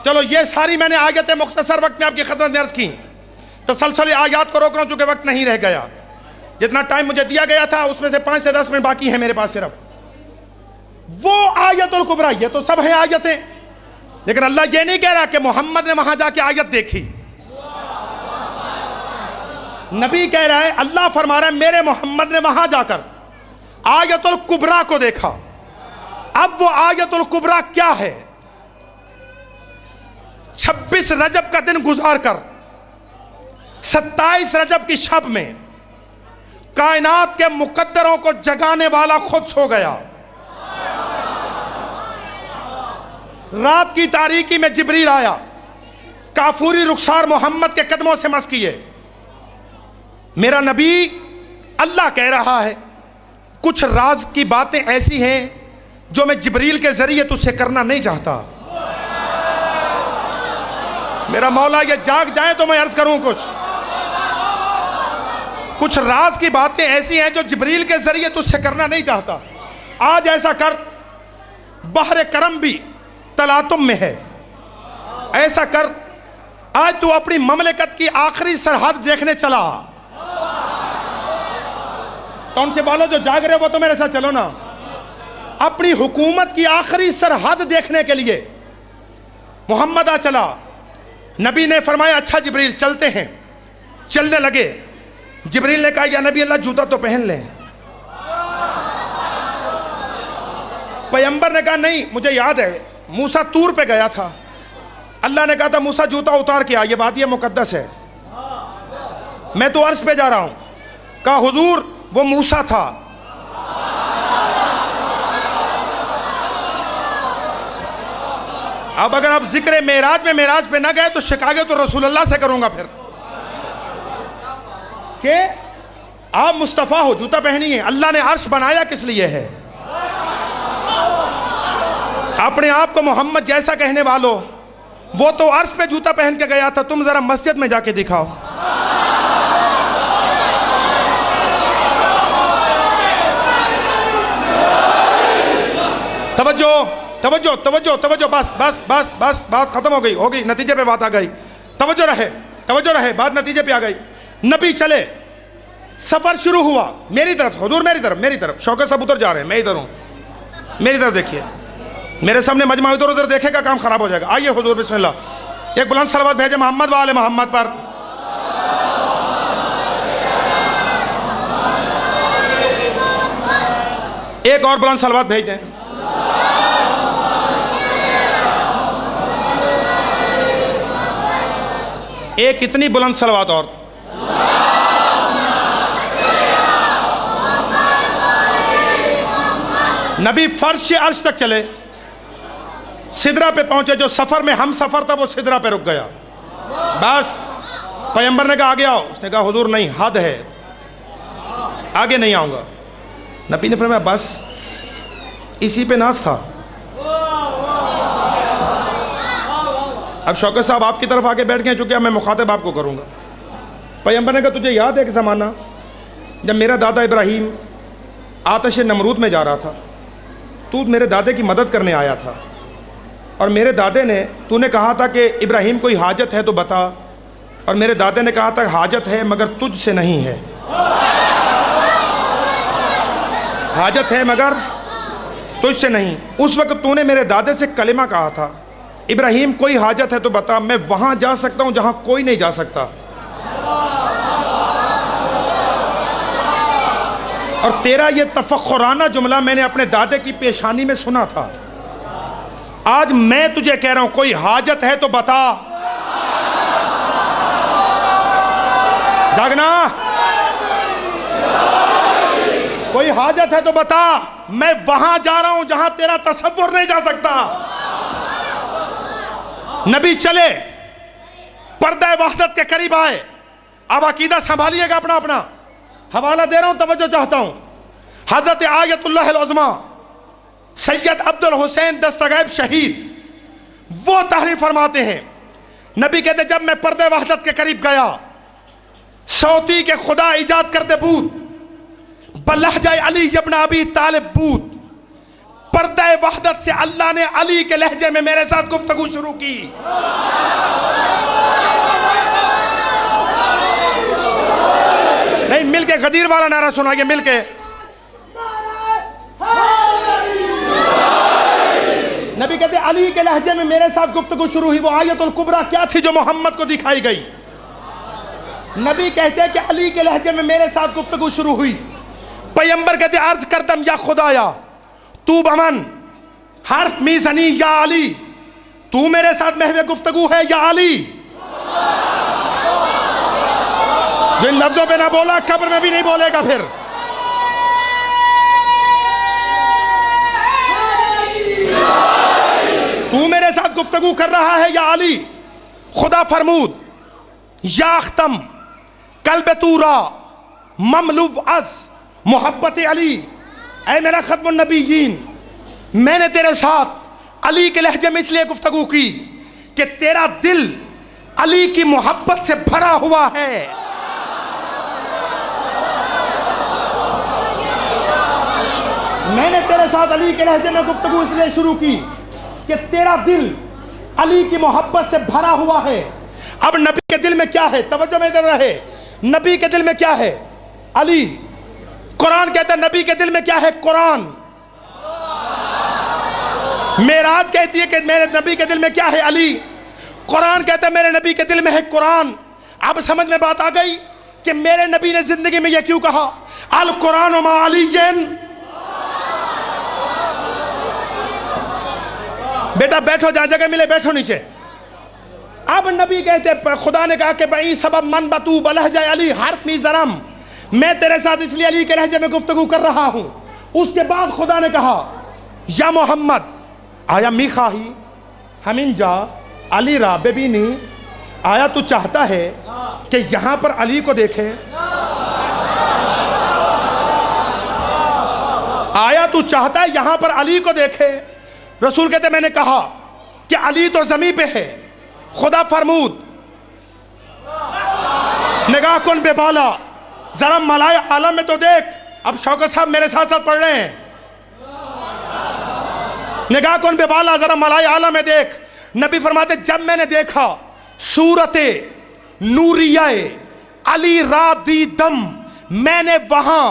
چلو یہ ساری میں نے آیتیں مختصر وقت میں آپ کی خدمت میں عرض کی، تسلسل آیات کو روک رہا ہوں چونکہ وقت نہیں رہ گیا۔ جتنا ٹائم مجھے دیا گیا تھا اس میں سے 5 سے 10 منٹ باقی ہیں میرے پاس صرف۔ وہ آیت الکبریٰ، یہ تو سب ہیں آیتیں، لیکن اللہ یہ نہیں کہہ رہا کہ محمد نے وہاں جا کے آیت دیکھی۔ نبی کہہ رہا ہے، اللہ فرما رہا ہے میرے محمد نے وہاں جا کر آیت الکبریٰ کو دیکھا۔ اب وہ آیت الکبریٰ کیا ہے؟ 26 رجب کا دن گزار کر 27 رجب کی شب میں کائنات کے مقدروں کو جگانے والا خود سو گیا۔ رات کی تاریکی میں جبریل آیا، کافوری رخسار محمد کے قدموں سے مس کیے۔ میرا نبی اللہ کہہ رہا ہے کچھ راز کی باتیں ایسی ہیں جو میں جبریل کے ذریعے تجھ سے کرنا نہیں چاہتا۔ میرا مولا یہ جاگ جائیں تو میں عرض کروں کچھ راز کی باتیں ایسی ہیں جو جبریل کے ذریعے تجھ سے کرنا نہیں چاہتا۔ آج ایسا کر، بحر کرم بھی تلاطم میں ہے، ایسا کر آج تو اپنی مملکت کی آخری سرحد دیکھنے چلا۔ کون سے بالو جو جاگ رہے وہ تو میرے ساتھ چلو نا۔ اپنی حکومت کی آخری سرحد دیکھنے کے لیے محمد آ چلا۔ نبی نے فرمایا اچھا جبریل چلتے ہیں۔ چلنے لگے، جبریل نے کہا یا نبی اللہ جوتا تو پہن لیں۔ پیغمبر نے کہا نہیں، مجھے یاد ہے موسیٰ طور پہ گیا تھا، اللہ نے کہا تھا موسیٰ جوتا اتار کے آ، یہ وادی مقدس ہے، میں تو عرش پہ جا رہا ہوں۔ کہا حضور وہ موسیٰ تھا۔ اب اگر آپ ذکر معراج میں معراج پہ نہ گئے تو شکایت تو رسول اللہ سے کروں گا پھر کہ آپ مصطفیٰ ہو، جوتا پہنی ہے۔ اللہ نے عرش بنایا کس لیے ہے؟ اپنے آپ کو محمد جیسا کہنے والوں وہ تو عرش پہ جوتا پہن کے گیا تھا، تم ذرا مسجد میں جا کے دکھاؤ۔ توجہ توجہ توجہ توجہ، بس بس بس بس، بات ختم ہو گئی، نتیجے پہ بات آ گئی۔ توجہ رہے، بات نتیجے پہ آ گئی۔ نبی چلے، سفر شروع ہوا، میری طرف حضور، میری طرف شوکت صاحب ادھر جا رہے ہیں، میں ادھر ہوں، میری طرف دیکھیے، میرے سامنے مجمع ادھر دیکھے گا کام خراب ہو جائے گا۔ آئیے حضور بسم اللہ، ایک بلند صلوات بھیجے محمد و آل محمد پر۔ ایک اور بلند صلوات بھیج دیں۔ ایک اتنی بلند صلوات اور۔ نبی فرش سے عرش تک چلے، سدرہ پہ پہنچے، جو سفر میں ہم سفر تھا وہ سدرہ پہ رک گیا۔ بس پیغمبر نے کہا آگے آؤ، اس نے کہا حضور نہیں، حد ہے، آگے نہیں آؤں گا۔ نبی نے فرمایا بس اسی پہ ناز تھا۔ اب شوکت صاحب آپ کی طرف آگے بیٹھ گئے، چونکہ اب میں مخاطب آپ کو کروں گا۔ پیغمبر نے کہا تجھے یاد ہے ایک زمانہ جب میرا دادا ابراہیم آتش نمرود میں جا رہا تھا، تو میرے دادے کی مدد کرنے آیا تھا، اور میرے دادے نے، تو نے کہا تھا کہ ابراہیم کوئی حاجت ہے تو بتا، اور میرے دادے نے کہا تھا حاجت ہے مگر تجھ سے نہیں ہے، حاجت ہے مگر تجھ سے نہیں۔ اس وقت تو نے میرے دادے سے کلمہ کہا تھا، ابراہیم کوئی حاجت ہے تو بتا، میں وہاں جا سکتا ہوں جہاں کوئی نہیں جا سکتا۔ اور تیرا یہ تفخرانہ جملہ میں نے اپنے دادے کی پیشانی میں سنا تھا، آج میں تجھے کہہ رہا ہوں کوئی حاجت ہے تو بتا۔ جاگنا، کوئی حاجت ہے تو بتا، میں وہاں جا رہا ہوں جہاں تیرا تصور نہیں جا سکتا۔ نبی چلے، پردہ وحدت کے قریب آئے۔ اب عقیدہ سنبھالیے گا اپنا، حوالہ دے رہا ہوں، توجہ چاہتا ہوں۔ حضرت آیت اللہ العظمیٰ سید عبد الحسین دستغیب شہید وہ تحریر فرماتے ہیں، نبی کہتے جب میں پردہ وحدت کے قریب گیا، صوتی کے خدا ایجاد کرتے بود، بلہجہ علی ابن ابی طالب بود۔ پردہ وحدت سے اللہ نے علی کے لہجے میں میرے ساتھ گفتگو شروع کی۔ نہیں، مل کے غدیر والا نعرہ سنائیے، مل کے۔ نبی کہتے علی کے لہجے میں میرے ساتھ گفتگو شروع ہوئی۔ وہ آیت الکبریٰ کیا تھی جو محمد کو دکھائی گئی؟ نبی کہتے کہ علی کے لہجے میں میرے ساتھ گفتگو شروع ہوئی۔ پیغمبر کہتے عرض کردم یا خدایا تو بمن، حرف میزنی یا علی، تو میرے ساتھ محو گفتگو ہے یا علی؟ جو ان لفظوں پہ نہ بولا قبر میں بھی نہیں بولے گا پھر۔ تو میرے ساتھ گفتگو کر رہا ہے یا علی؟ خدا فرمود یا اختم قلب تورا مملو از محبت علی، اے میرا ختم النبیین، میں نے تیرے ساتھ علی کے لہجے میں اس لیے گفتگو کی کہ تیرا دل علی کی محبت سے بھرا ہوا ہے۔ میں نے تیرے ساتھ علی کے لہجے میں گفتگو اس لیے شروع کی کہ تیرا دل علی کی محبت سے بھرا ہوا ہے۔ اب نبی کے دل میں کیا ہے؟ توجہ میں ادھر رہے، نبی کے دل میں کیا ہے؟ علی۔ قرآن کہتا ہے نبی کے دل میں کیا ہے؟ قرآن۔ معراج کہتی ہے کہ میرے نبی کے دل میں کیا ہے؟ علی۔ قرآن کہتا ہے میرے نبی کے دل میں ہے قرآن۔ اب سمجھ میں بات آ گئی کہ میرے نبی نے زندگی میں یہ کیوں کہا القرآن مع علی جن؟ بیٹا بیٹھو، جہاں جگہ ملے بیٹھو نیچے۔ اب نبی کہتے خدا نے کہا کہ بئی سبب من بتو بلہجہ علی حرف می زرم، میں تیرے ساتھ اس لیے علی کے لہجے میں گفتگو کر رہا ہوں۔ اس کے بعد خدا نے کہا یا محمد آیا می خواہی ہمین جا علی را ببینی، آیا تو چاہتا ہے کہ یہاں پر علی کو دیکھے؟ آیا تو چاہتا ہے یہاں پر علی کو دیکھے؟ رسول کہتے میں نے کہا کہ علی تو زمین پہ ہے، خدا فرمود نگاہ کن بے بالا، ذرا ملائے عالم میں تو دیکھ. اب شوکت صاحب میرے ساتھ ساتھ پڑھ رہے ہیں. نگاہ کن بے بالا، ذرا ملائے عالم میں دیکھ. نبی فرماتے جب میں نے دیکھا صورت نوریہ علی را دیدم، میں نے وہاں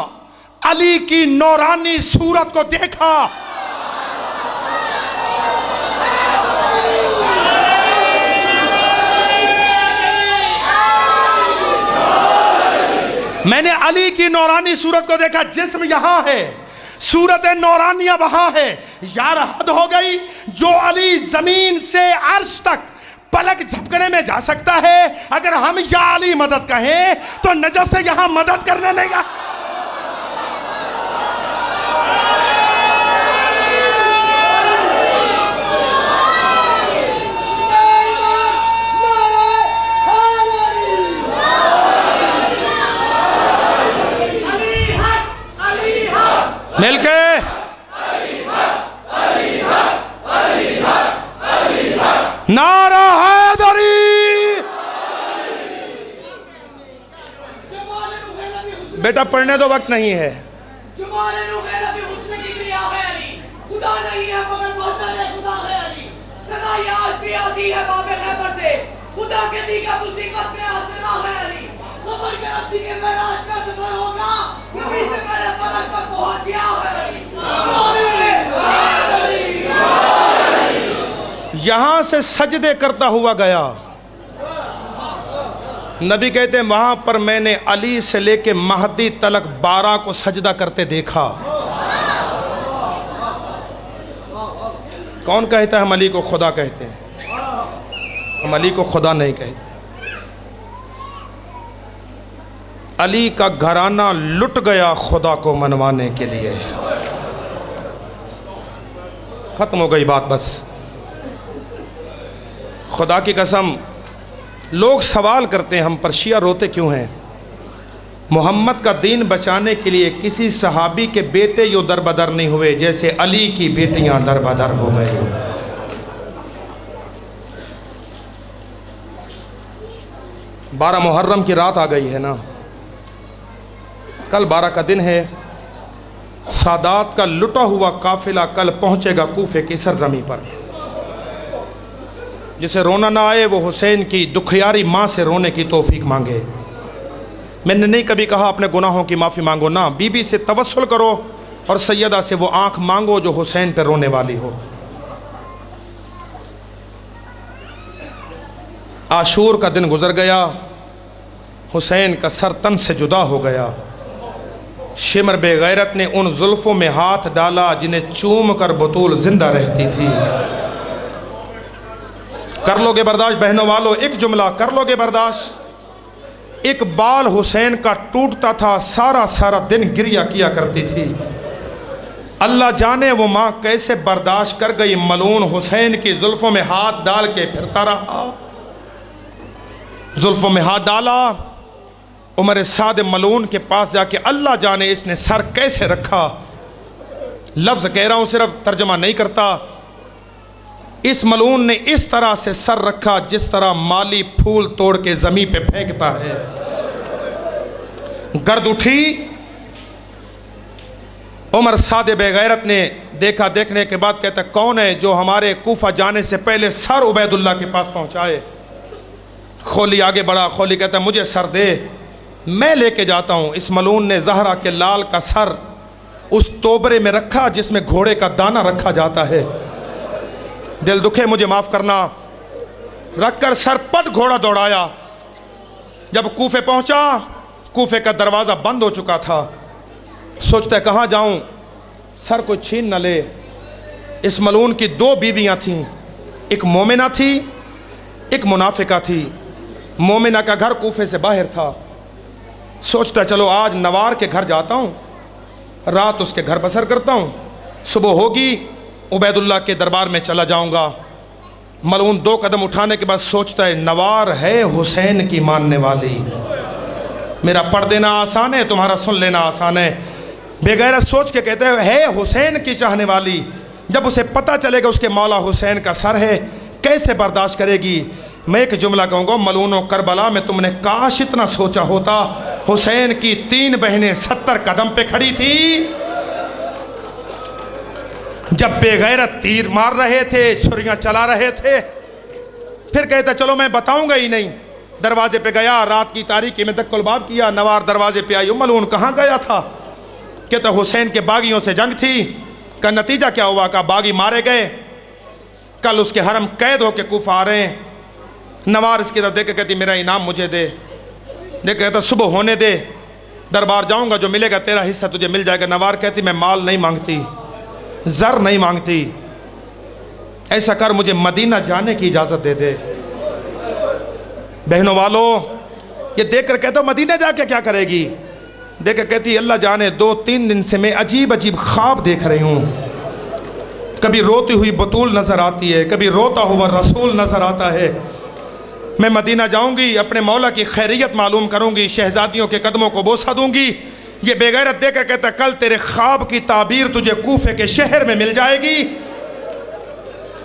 علی کی نورانی صورت کو دیکھا. میں نے علی کی نورانی صورت کو دیکھا. جسم یہاں ہے، صورت نورانیہ وہاں ہے. یار حد ہو گئی، جو علی زمین سے عرش تک پلک جھپکنے میں جا سکتا ہے، اگر ہم یا علی مدد کہیں تو نجف سے یہاں مدد کرنے لے گا. مل کے نعرہ حیدری. بیٹا پڑھنے دو، وقت نہیں ہے. خدا نہیں ہے مگر بہت سارے خدا ہے علی. صدای آج بھی آتی ہے باب خیبر سے، خدا کے دی کا مصیبت میں آسنا ہے علی. قبر کے ربی کے معراج کا سفر ہوگا، نبی سے پہلے فلک پر پہنچ گیا ہے علی. یہاں سے سجدے کرتا ہوا گیا. نبی کہتے ہیں وہاں پر میں نے علی سے لے کے مہدی تلک 12 کو سجدہ کرتے دیکھا. کون کہتا ہے ہم علی کو خدا کہتے ہیں؟ ہم علی کو خدا نہیں کہتے. علی کا گھرانہ لٹ گیا خدا کو منوانے کے لیے. ختم ہو گئی بات. بس خدا کی قسم لوگ سوال کرتے ہیں ہم پر شیعہ روتے کیوں ہیں؟ محمد کا دین بچانے کے لیے کسی صحابی کے بیٹے یوں در بدر نہیں ہوئے جیسے علی کی بیٹیاں در بدر ہو گئے. بارہ محرم کی رات آ گئی ہے نا، کل 12 کا دن ہے. سادات کا لٹا ہوا قافلہ کل پہنچے گا کوفے کی سرزمین پر. جسے رونا نہ آئے وہ حسین کی دکھیاری ماں سے رونے کی توفیق مانگے. میں نے نہیں کبھی کہا اپنے گناہوں کی معافی مانگو، نہ، بی بی سے توسل کرو اور سیدہ سے وہ آنکھ مانگو جو حسین پہ رونے والی ہو. عاشور کا دن گزر گیا، حسین کا سر تن سے جدا ہو گیا. شمر بے غیرت نے ان زلفوں میں ہاتھ ڈالا جنہیں چوم کر بطول زندہ رہتی تھی. کر لو گے برداشت بہنوں والو، ایک جملہ کر لو گے برداشت. ایک بال حسین کا ٹوٹتا تھا، سارا دن گریہ کیا کرتی تھی. اللہ جانے وہ ماں کیسے برداشت کر گئی. ملعون حسین کی زلفوں میں ہاتھ ڈال کے پھرتا رہا. زلفوں میں ہاتھ ڈالا، عمر سعد ملعون کے پاس جا کے اللہ جانے اس نے سر کیسے رکھا. لفظ کہہ رہا ہوں، صرف ترجمہ نہیں کرتا. اس ملعون نے اس طرح سے سر رکھا جس طرح مالی پھول توڑ کے زمین پہ پھینکتا ہے. گرد اٹھی. عمر سعد بے غیرت نے دیکھا. دیکھنے کے بعد کہتا کون ہے جو ہمارے کوفہ جانے سے پہلے سر عبید اللہ کے پاس پہنچائے. خولی آگے بڑھا. خولی کہتا مجھے سر دے، میں لے کے جاتا ہوں. اس ملعون نے زہرا کے لال کا سر اس توبرے میں رکھا جس میں گھوڑے کا دانہ رکھا جاتا ہے. دل دکھے مجھے معاف کرنا. رکھ کر سر پٹ گھوڑا دوڑایا. جب کوفے پہنچا، کوفے کا دروازہ بند ہو چکا تھا. سوچتا ہے کہاں جاؤں، سر کوئی چھین نہ لے. اس ملعون کی 2 بیویاں تھیں، ایک مومنہ تھی، ایک منافقہ تھی. مومنہ کا گھر کوفے سے باہر تھا. سوچتا ہے چلو آج نوار کے گھر جاتا ہوں، رات اس کے گھر بسر کرتا ہوں، صبح ہوگی عبید اللہ کے دربار میں چلا جاؤں گا. ملعون 2 قدم اٹھانے کے بعد سوچتا ہے نوار ہے حسین کی ماننے والی. میرا پڑھ دینا آسان ہے، تمہارا سن لینا آسان ہے. بے غیرت سوچ کے کہتے ہے حسین کی چاہنے والی. جب اسے پتہ چلے گا اس کے مولا حسین کا سر ہے کیسے برداشت کرے گی. میں ایک جملہ کہوں گا، ملونو کربلا میں تم نے کاش اتنا سوچا ہوتا، حسین کی 3 بہنیں 70 قدم پہ کھڑی تھی، جب بے غیرت تیر مار رہے تھے، چھریاں چلا رہے تھے، پھر کہتا چلو میں بتاؤں گا ہی نہیں۔ دروازے پہ گیا، رات کی تاریکی میں دق الباب کیا، نوار دروازے پہ آئی، ملعون کہاں گیا تھا؟ کہتا حسین کے باغیوں سے جنگ تھی۔ کا نتیجہ کیا ہوا؟ کہ باغی مارے گئے، کل اس کے حرم قید ہو کے کوفہ آ رہے ہیں۔ نوار اس کی طرف دیکھ کے کہتی میرا انعام مجھے دے، دیکھ کہتا صبح ہونے دے، دربار جاؤں گا، جو ملے گا تیرا حصہ تجھے مل جائے گا۔ نوار کہتی میں مال نہیں مانگتی، زر نہیں مانگتی، ایسا کر مجھے مدینہ جانے کی اجازت دے دے۔ بہنوں والو، یہ دیکھ کر کہتا مدینہ جا کے کیا کرے گی؟ دیکھ کر کہتی اللہ جانے 2-3 دن سے میں عجیب عجیب خواب دیکھ رہی ہوں، کبھی روتی ہوئی بطول نظر آتی ہے، کبھی روتا ہوا رسول نظر آتا ہے۔ میں مدینہ جاؤں گی، اپنے مولا کی خیریت معلوم کروں گی، شہزادیوں کے قدموں کو بوسہ دوں گی۔ یہ بے غیرت دے کر کہتا کل تیرے خواب کی تعبیر تجھے کوفے کے شہر میں مل جائے گی۔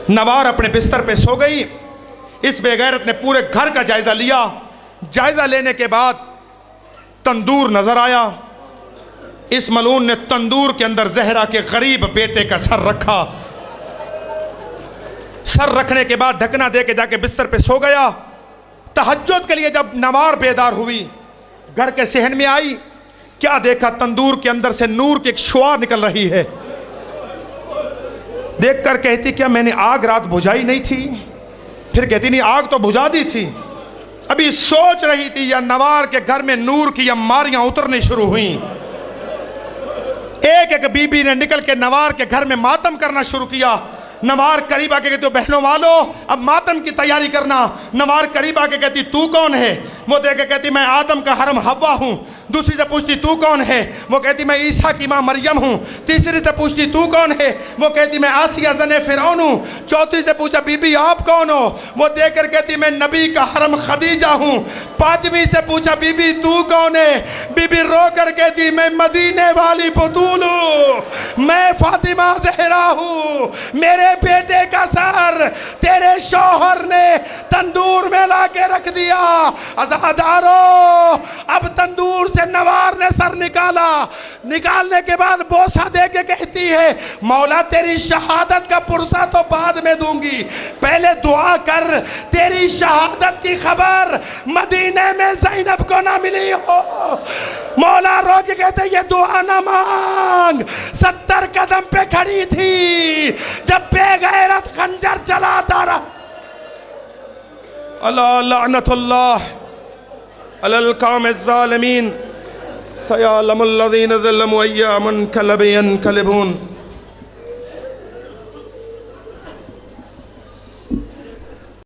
نوار اپنے بستر پہ سو گئی۔ اس بے غیرت نے پورے گھر کا جائزہ لیا۔ جائزہ لینے کے بعد تندور نظر آیا۔ اس ملعون نے تندور کے اندر زہرا کے غریب بیٹے کا سر رکھا۔ سر رکھنے کے بعد ڈھکنا دے کے جا کے بستر پہ سو گیا۔ تہجد کے لیے جب نوار بیدار ہوئی، گھر کے صحن میں آئی، کیا دیکھا؟ تندور کے اندر سے نور کی ایک شعاع نکل رہی ہے۔ دیکھ کر کہتی کیا میں نے آگ رات بجھائی نہیں تھی؟ پھر کہتی نہیں، آگ تو بجھا دی تھی۔ ابھی سوچ رہی تھی یا نوار کے گھر میں نور کی اماریاں اترنی شروع ہوئیں۔ ایک ایک بی بی نے نکل کے نوار کے گھر میں ماتم کرنا شروع کیا۔ نوار قریب آ کے کہتی بہنوں والو اب ماتم کی تیاری کرنا۔ نوار قریب آ کے کہتی تو کون ہے؟ وہ دیکھ کے کہتی میں آدم کا حرم حوا ہوں۔ دوسری سے پوچھتی تو کون ہے؟ وہ کہتی میں عیسیٰ کی ماں مریم ہوں۔ تیسری سے پوچھتی تو کون ہے؟ وہ کہتی میں آسیہ زن فرعون ہوں۔ چوتھی سے پوچھا بی بی آپ کون ہو؟ وہ دیکھ کر کہتی میں نبی کا حرم خدیجہ ہوں۔ پانچویں سے پوچھا بی بی تو کون ہے؟ بی بی رو کر کہتی میں مدینے والی بطول ہوں، میں فاطمہ زہرا ہوں، میرے بیٹے کا سر تیرے شوہر نے تندور میں لا کے رکھ دیا۔ عزادارو اب تندور سے نوار نے سر نکالا۔ نکالنے کے بعد بوسہ دے کے کہتی ہے مولا تیری شہادت کا پرسہ تو بعد میں دوں گی، پہلے دعا کر تیری شہادت کی خبر مدینے میں زینب کو نہ ملی ہو۔ مولا رو کے کہتے یہ دعا نہ مانگ، 70 قدم پہ کھڑی تھی جب بے غیرت خنجر چلاتا رہا۔ اللہ لعنت اللہ علی القوم الظالمین، سیعلم الذین ظلموا ایام انقلب ینقلبون۔